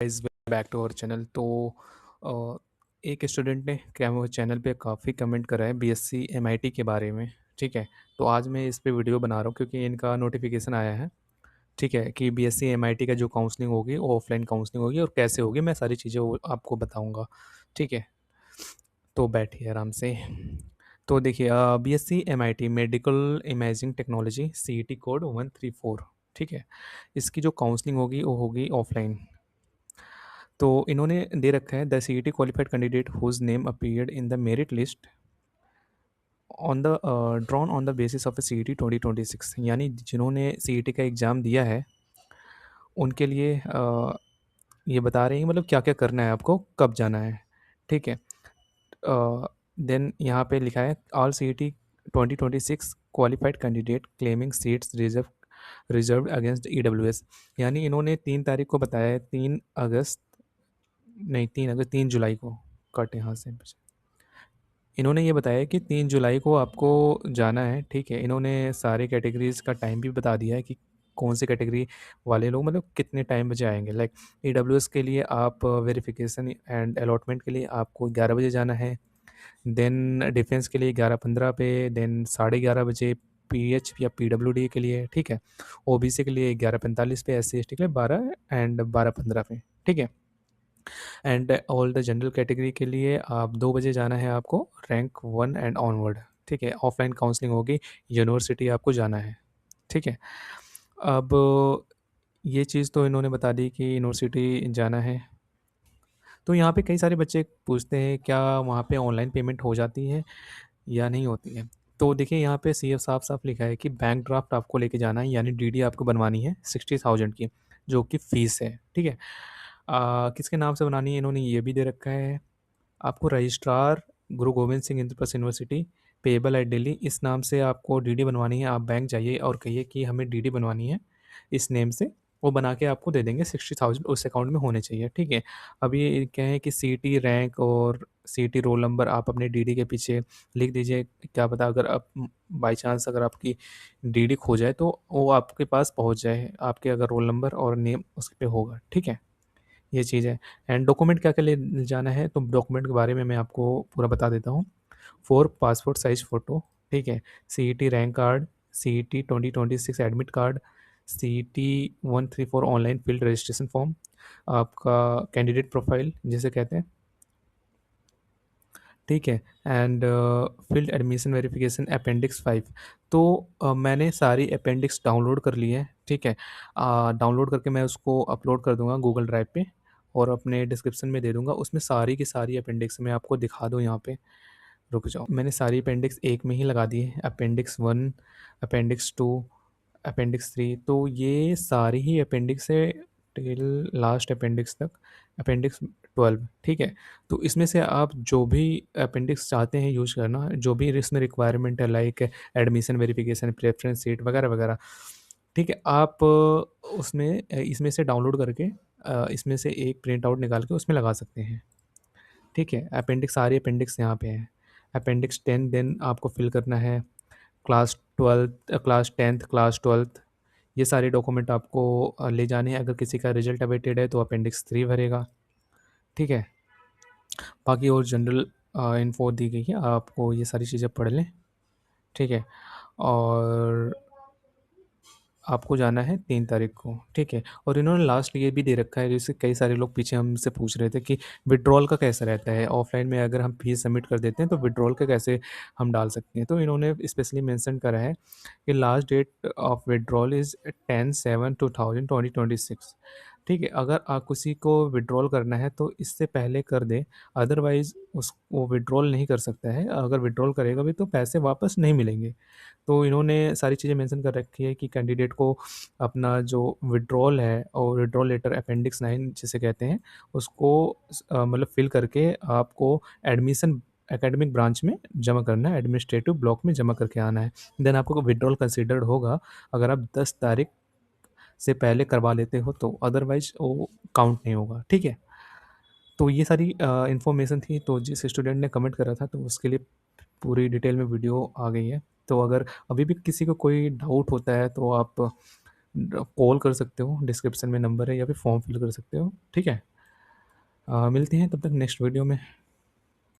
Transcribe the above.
Guys, back to our channel. Uh, एक student ने क्या वो चैनल पे काफ़ी कमेंट करा है बीएससी एमआईटी के बारे में। ठीक है, तो आज मैं इस पे वीडियो बना रहा हूँ क्योंकि इनका नोटिफिकेशन आया है। ठीक है, कि बीएससी एमआईटी का जो काउंसलिंग होगी वो ऑफलाइन काउंसलिंग होगी और कैसे होगी मैं सारी चीज़ें वो आपको बताऊंगा। ठीक है, तो बैठिए आराम से। तो देखिए, BSc MIT medical imaging technology CET code 134। ठीक है, इसकी जो काउंसलिंग होगी वो होगी ऑफलाइन। तो इन्होंने दे रखा है the CET qualified candidate whose name appeared in the merit list on the drawn on the basis of CET 2026, यानी जिन्होंने सीईटी का एग्ज़ाम दिया है उनके लिए ये बता रहे हैं मतलब क्या क्या करना है, आपको कब जाना है। ठीक है, देन यहाँ पे लिखा है all CET 2026 qualified candidate claiming seats reserve against EWS. यानी इन्होंने 3 तारीख को बताया है, 3 अगस्त, नहीं 3 अगस्त, 3 जुलाई को, कट यहाँ से। इन्होंने ये बताया कि 3 जुलाई को आपको जाना है। ठीक है, इन्होंने सारे कैटेगरीज़ का टाइम भी बता दिया है कि कौन सी कैटेगरी वाले लोग मतलब कितने टाइम बजे आएंगे। लाइक ईडब्ल्यूएस के लिए आप वेरिफिकेशन एंड अलॉटमेंट के लिए आपको 11 बजे जाना है। देन डिफेंस के लिए 11:15 पे, देन 11:30 बजे पीएच या पीडब्ल्यूडी के लिए। ठीक है, ओबीसी के लिए 11:45 पे, एससी एसटी के लिए 12 एंड 12:15 पे। ठीक है, and all the general category के लिए आप 2 बजे जाना है आपको, रैंक 1 एंड ऑनवर्ड। ठीक है, ऑफलाइन काउंसलिंग होगी, यूनिवर्सिटी आपको जाना है। ठीक है, अब ये चीज़ तो इन्होंने बता दी कि यूनिवर्सिटी जाना है। तो यहाँ पे कई सारे बच्चे पूछते हैं क्या वहाँ पे ऑनलाइन पेमेंट हो जाती है या नहीं होती है। तो देखिए यहाँ पे सी एफ साफ साफ लिखा है कि बैंक ड्राफ्ट आपको लेके जाना है, यानी डीडी आपको बनवानी है 60,000 की, जो कि फ़ीस है। ठीक है, किसके नाम से बनानी है इन्होंने ये भी दे रखा है। आपको रजिस्ट्रार गुरु Govind Singh Indraprastha university payable eight Delhi, इस नाम से आपको डीडी बनवानी है। आप बैंक जाइए और कहिए कि हमें डीडी बनवानी है इस नेम से, वो बना के आपको दे देंगे। 60,000 उस अकाउंट में होने चाहिए। ठीक है, अब ये क्या है कि सीटी रैंक और सीटी रोल नंबर आप अपने डीडी के पीछे लिख दीजिए। क्या पता अगर आप बाई चांस अगर आपकी डीडी खो जाए तो वो आपके पास पहुंच जाए, आपके अगर रोल नंबर और नेम उस पे होगा। ठीक है, ये चीज़ है। एंड डॉक्यूमेंट क्या क्या ले जाना है, तो डॉक्यूमेंट के बारे में मैं आपको पूरा बता देता हूँ। 4 पासपोर्ट साइज फ़ोटो। ठीक है, CET rank card, CET 2026 admit card, CET 134 online field registration form, आपका कैंडिडेट प्रोफाइल जिसे कहते हैं। ठीक है, and field admission verification appendix 5। तो मैंने सारी अपेंडिक्स डाउनलोड कर ली है। ठीक है, डाउनलोड करके मैं उसको अपलोड कर दूंगा गूगल ड्राइव पे और अपने डिस्क्रिप्शन में दे दूंगा। उसमें सारी की सारी अपेंडिक्स मैं आपको दिखा दूँ यहाँ पे। रुक जाओ, मैंने सारी अपेंडिक्स एक में ही लगा दी है, अपेंडिक्स 1, अपेंडिक्स 2, अपेंडिक्स 3। तो ये सारी ही अपेंडिक्स है टिल लास्ट अपेंडिक्स तक, अपेंडिक्स 12। ठीक है, तो इसमें से आप जो भी अपेंडिक्स चाहते हैं यूज़ करना, जो भी इसमें रिक्वायरमेंट है like admission verification, preference seat वगैरह वगैरह। ठीक है, आप उसमें इसमें से डाउनलोड करके इसमें से एक प्रिंट आउट निकाल के उसमें लगा सकते हैं। ठीक है, अपेंडिक्स सारे अपेंडिक्स यहाँ पे हैं। अपेंडिक्स 10 देन आपको फिल करना है। क्लास 10th क्लास 12th, ये सारे डॉक्यूमेंट आपको ले जाने हैं। अगर किसी का रिजल्ट अवेटेड है तो अपेंडिक्स 3 भरेगा। ठीक है, बाकी और जनरल इन्फो दी गई है, आपको ये सारी चीज़ें पढ़ लें। ठीक है, और आपको जाना है 3 तारीख को। ठीक है, और इन्होंने लास्ट ये भी दे रखा है, जैसे कई सारे लोग पीछे हमसे पूछ रहे थे कि विड्रॉल का कैसा रहता है ऑफलाइन में, अगर हम फीस सबमिट कर देते हैं तो विड्रॉल का कैसे हम डाल सकते हैं। तो इन्होंने स्पेशली मेंशन करा है कि last date of withdrawal is 10/7/2026। ठीक है, अगर आप किसी को विड्रॉल करना है तो इससे पहले कर दें, अदरवाइज़ उस वो विड्रॉल नहीं कर सकता है। अगर विड्रॉल करेगा भी तो पैसे वापस नहीं मिलेंगे। तो इन्होंने सारी चीज़ें मेंशन कर रखी है कि कैंडिडेट को अपना जो विड्रॉल है और विड्रॉल लेटर अपेंडिक्स 9 जिसे कहते हैं उसको मतलब फिल करके आपको एडमिशन एकेडमिक ब्रांच में जमा करना है, एडमिनिस्ट्रेटिव ब्लॉक में जमा करके आना है। देन आपको विड्रॉल कंसिडर्ड होगा अगर आप 10 तारीख से पहले करवा लेते हो तो, अदरवाइज वो काउंट नहीं होगा। ठीक है, तो ये सारी इन्फॉर्मेशन थी। तो जिस स्टूडेंट ने कमेंट करा था तो उसके लिए पूरी डिटेल में वीडियो आ गई है। तो अगर अभी भी किसी को कोई डाउट होता है तो आप कॉल कर सकते हो, डिस्क्रिप्शन में नंबर है, या फिर फॉर्म फिल कर सकते हो। ठीक है। मिलते हैं तब तक नेक्स्ट वीडियो में।